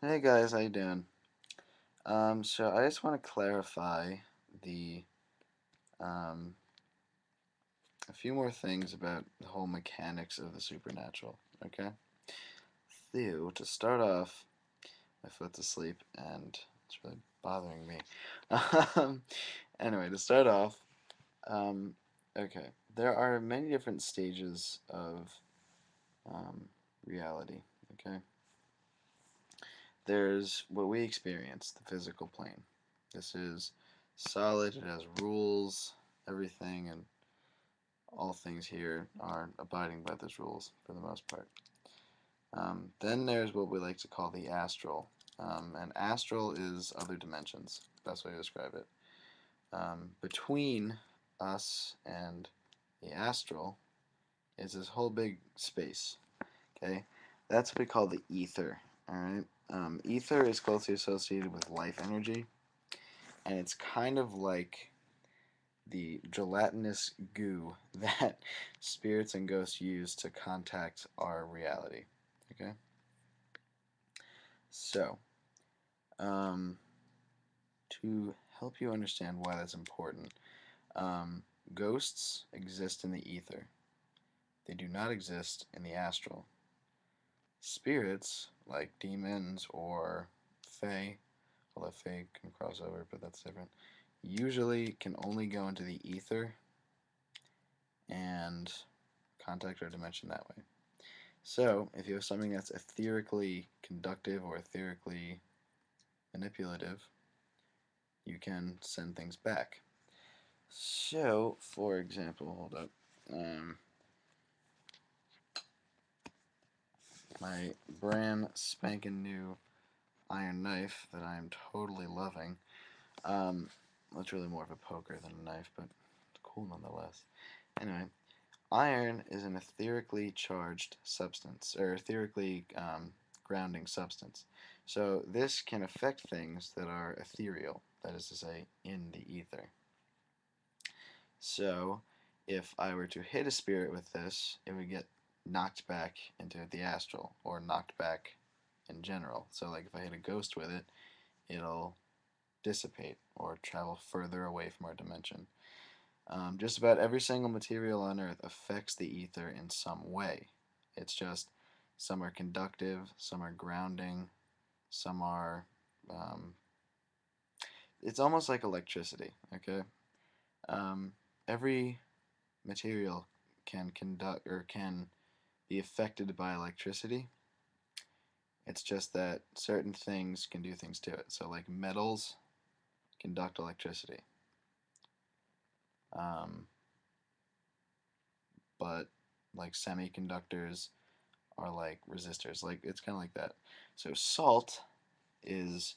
Hey guys, how you doing? So I just want to clarify the um, a few more things about the whole mechanics of the supernatural. Okay, Theo, to start off, my foot's asleep and it's really bothering me. Um, anyway, to start off, um, okay, there are many different stages of reality. Okay, there's what we experience, the physical plane. This is solid, it has rules, everything, and all things here are abiding by those rules for the most part. Then there's what we like to call the astral. And astral is other dimensions, best way to describe it. Between us and the astral is this whole big space. Okay, that's what we call the ether. All right, ether is closely associated with life energy, and it's kind of like the gelatinous goo that spirits and ghosts use to contact our reality. Okay, so um, to help you understand why that's important, um, ghosts exist in the ether. They do not exist in the astral. Spirits, like demons or fae, although fae can cross over, but that's different, usually can only go into the ether and contact our dimension that way. So, if you have something that's etherically conductive or etherically manipulative, you can send things back. So, for example, hold up. My brand spanking new iron knife that I am totally loving. Um, it's really more of a poker than a knife, but it's cool nonetheless. Anyway, iron is an etherically charged substance, or etherically grounding substance. So this can affect things that are ethereal, that is to say, in the ether. So if I were to hit a spirit with this, it would get knocked back into the astral, or knocked back in general. So like if I hit a ghost with it, it'll dissipate or travel further away from our dimension. Just about every single material on Earth affects the ether in some way. It's just some are conductive, some are grounding, some are. Um, it's almost like electricity. Okay, um, every material can conduct or can be affected by electricity. It's just that certain things can do things to it. So, like metals conduct electricity, um, but like semiconductors are like resistors. Like it's kind of like that. So salt is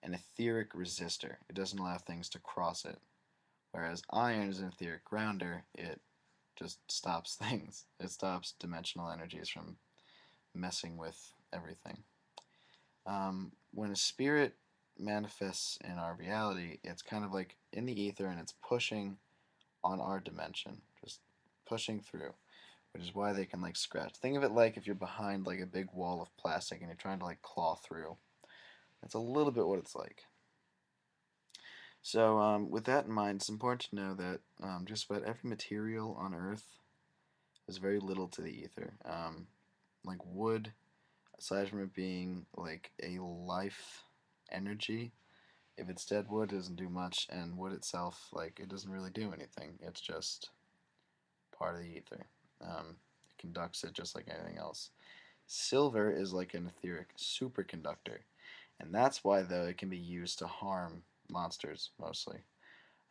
an etheric resistor. It doesn't allow things to cross it. Whereas iron is an etheric grounder. It just stops things. It stops dimensional energies from messing with everything. When a spirit manifests in our reality, it's kind of like in the ether and it's pushing on our dimension, just pushing through, which is why they can like scratch. Think of it like if you're behind like a big wall of plastic and you're trying to like claw through. That's a little bit what it's like. So, with that in mind, it's important to know that just about every material on Earth has very little to the ether. Like wood, aside from it being like a life energy, if it's dead wood, it doesn't do much, and wood itself, like, it doesn't really do anything. It's just part of the ether. It conducts it just like anything else. Silver is like an etheric superconductor, and that's why, though, it can be used to harm monsters mostly.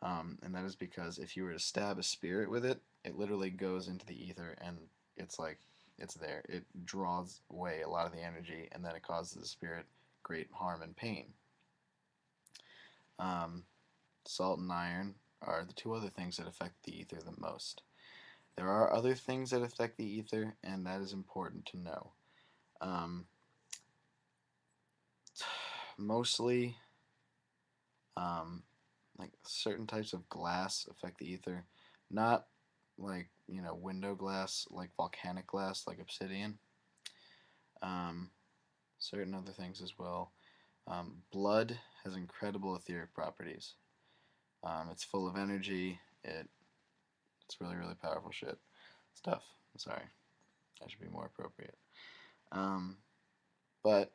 And that is because if you were to stab a spirit with it, it literally goes into the ether and it's like it's there. It draws away a lot of the energy and then it causes the spirit great harm and pain. Um, Salt and iron are the two other things that affect the ether the most. There are other things that affect the ether, and that is important to know. Um, Mostly, um, like certain types of glass affect the ether, not like window glass, like volcanic glass, like obsidian. Um, certain other things as well. Blood has incredible etheric properties. It's full of energy. It's really really powerful shit stuff. Sorry, I should be more appropriate. Um, but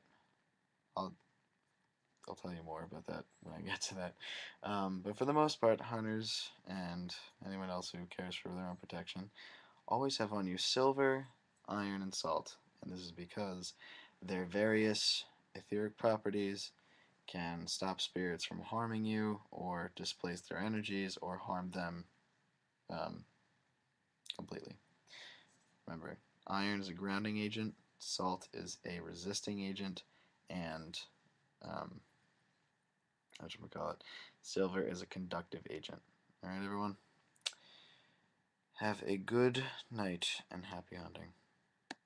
I'll I'll tell you more about that when I get to that. But for the most part, hunters and anyone else who cares for their own protection always have on you silver, iron, and salt. And this is because their various etheric properties can stop spirits from harming you or displace their energies or harm them um, completely. Remember, iron is a grounding agent, salt is a resisting agent, and um, what should we call it? Silver is a conductive agent. All right, everyone. Have a good night and happy hunting.